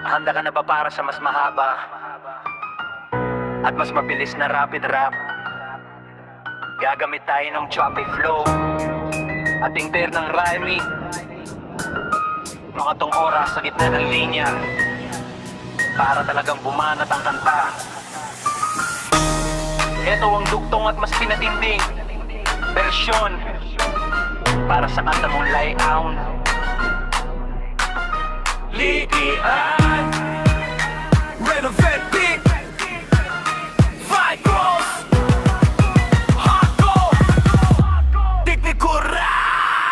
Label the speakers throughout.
Speaker 1: Handa ka na ba para sa mas mahaba at mas mabilis na rapid rap? Gagamit tayo ng choppy flow at pair ng rhyming. Mga tong oras sa gitna ng linya para talagang bumanat ang kanta. Ito ang dugtong at mas pinatinding bersyon para sa kanta mong lie down. Likian Renovate big Fight cross Hardcore Tiknikura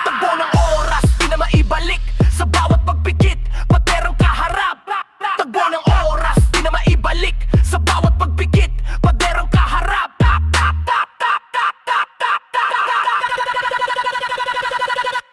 Speaker 1: Tagbo ng oras, di na maibalik sa bawat pagpikit, paderong kaharap. Tagbo ng oras, di na maibalik sa bawat pagpikit, paderong kaharap.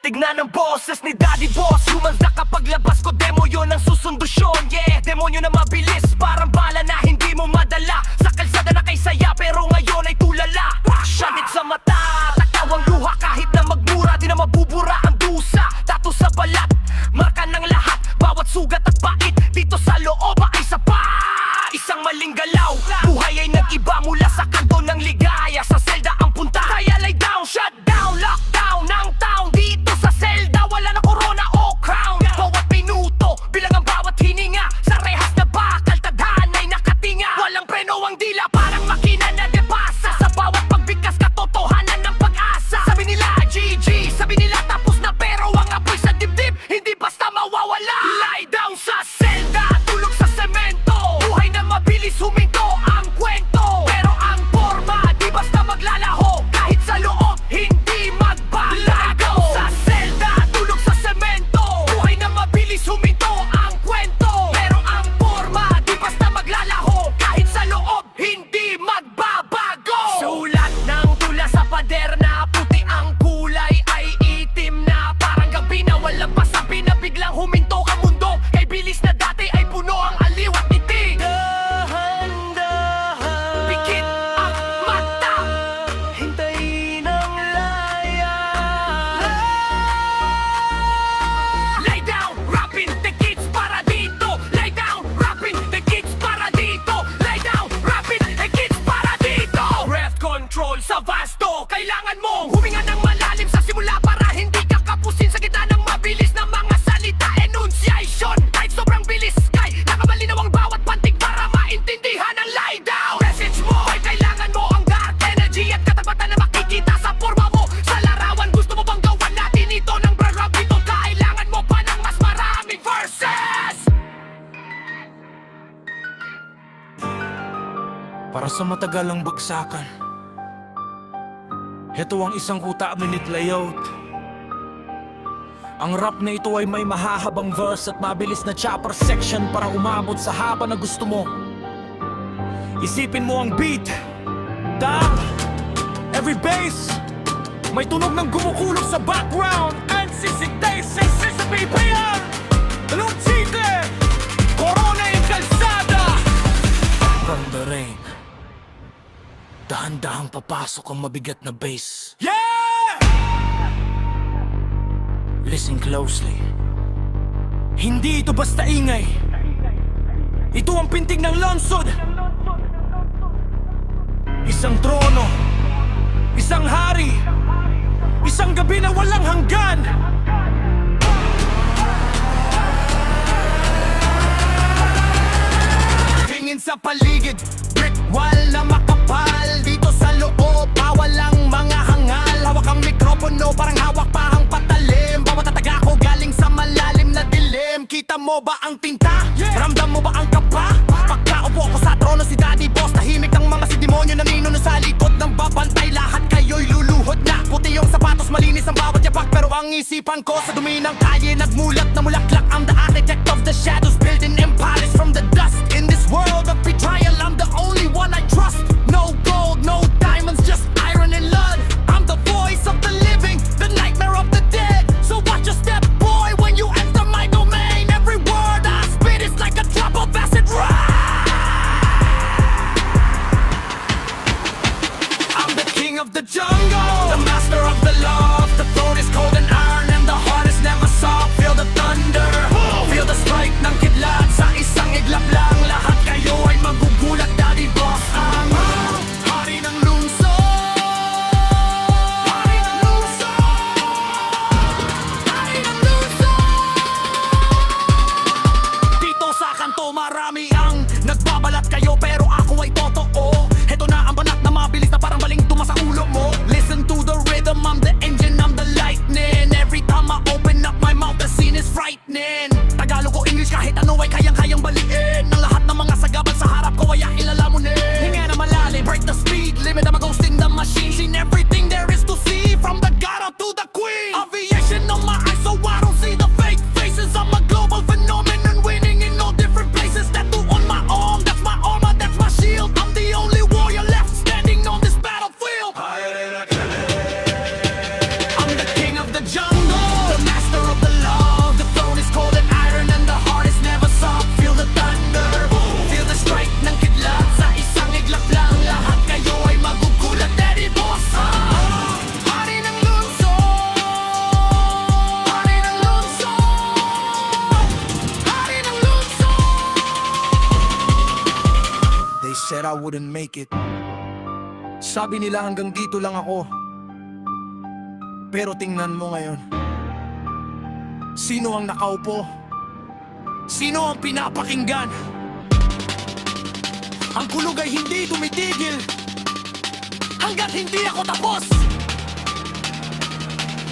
Speaker 1: Tignan ang boses ni Daddy Boss. Humans na kapag labas ko, demo yun ang susundusyon. Yeah, demonyo na mabilis, parang bala na hindi mo madala. Sa kalsada na kay saya, pero ngayon ay tulala. Shanit sa mata, takawang luha kahit na magmura, di na mabubura ang dusa. Tato sa balat, marka ng lahat, bawat sugat at bait dito sa loob ay sapat. Isang maling galaw, buhay ay nag-iba mula sa kanto ng ligaya. Sa selda ang punta, kaya lay down, shut down, lockdown ng town. Dito sa selda, wala na corona o crown. Bawat minuto, bilang ang bawat hininga. Sa rehas na bakal, tadhana ay nakatinga. Walang preno ang dila, parang makina na depasa. Sa bawat pagbigkas, katotohanan ng pag-asa. Sabi nila GG, sabi nila tapos na, pero ang apoy sa dibdib hindi basta mawawala. Lie down sa selda, tulog sa semento. Buhay na mabilis, huminto ang kwento. Pero ang forma, di basta maglalaho. Kahit sa loob, hindi magbabago. Sa selda, tulog sa semento. Buhay na mabilis, huminto ang kwento. Pero ang forma, di basta maglalaho. Kahit sa loob, hindi magbabago. Sulat ng tula sa pader na puti ang kulay ay itim na. Parang gabi na walang pasabi na biglang huminto ang mundo. Kay bilis na dati ay puno ang aliw at itig. Dahan-dahan, pikit ang mata, hintayin ang laya. Lie down, rapping the kids para dito. Lie down, rapping the kids para dito. Lie down, rapping the kids para dito. Breath control sa vasto, kailangan mong huminga ng malalim sa simula para hindi ka kapusin sa gitna ng mabilis na mga salita. Enunciation, kahit sobrang bilis, kay nakamalinaw ang bawat pantig para maintindihan ang lie down. Message mo ay kailangan mo ang dark energy at katapatan na makikita sa forma mo. Sa larawan, gusto mo bang gawan natin ito ng brand rap ito? Kailangan mo pa ng mas maraming verses.
Speaker 2: Para sa matagalang bagsakan, ito ang isang kuta-minute layout. Ang rap na ito ay may mahahabang verse at mabilis na chopper section para umabot sa haba na gusto mo. Isipin mo ang beat, tap, every bass, may tunog ng gumukulog sa background. NCC-Day, sa BPM, Talong Chite, Corona yung kalsada. From the rain, dahan-dahang papasok ang mabigat na bass. Yeah! Listen closely. Hindi ito basta ingay. Ito ang pintig ng lungsod. Isang trono, isang hari, isang gabi na walang hanggan.
Speaker 3: Tingin sa paligid, brick wall na makapal. Dito sa loob, bawal ang mga hangal. Hawak ang mikropono, parang hawak pahang patalim. Bawat tataga ko galing sa malalim na dilim. Kita mo ba ang tinta? Ramdam mo ba ang kapa? Pagkaupo ko sa trono, si Daddy Boss, tahimik ang mga si demonyo na ninuno sa likod ng babantay. Lahat kayo'y luluhod na. Puti yung sapatos, malinis ang bawat yapak. Pero ang isipan ko sa dumi ng kalye, nagmulat na mulaklak. I'm the architect of the shadows, building empires from the dust. In this world of betrayal, I'm the only one I trust. No gold, no diamonds, just iron and lead. I'm the voice of the living, the nightmare of the dead. So watch your step, boy, when you enter my domain. Every word I spit is like a drop of acid rain. I'm the king of the jungle, the master of the love. The throat is cold and iron and the heart is never soft. Feel the thunder lightning. Tagalog o English kahit ano ay kayang-kayang baliin. Ng lahat ng mga sagabal sa harap ko ay ilalamunin. Hinga na malalim, break the speed limit. I'm a ghost in the machine. Seen everything there is to see, from the god out to the queen. Aviation on my eyes so I don't see the fake faces. I'm a global phenomenon, winning in all different places. Tattoo on my arm, that's my armor, that's my shield. I'm the only warrior left standing on this battlefield. I'm the king of the jungle, the master of the law. The throne is cold and iron and the heart is never soft. Feel the thunder, feel the strike ng kidlat. Sa isang iglap lang, lahat kayo ay magugulat. Daddy Boss, hari ng lungsod, hari ng lungsod, hari ng lungsod.
Speaker 2: They said I wouldn't make it. Sabi nila hanggang dito lang ako. Pero tingnan mo ngayon. Sino ang nakaupo? Sino ang pinapakinggan? Ang kulog ay hindi tumitigil
Speaker 3: Hanggat hindi ako tapos.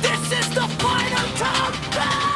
Speaker 3: This is the final countdown.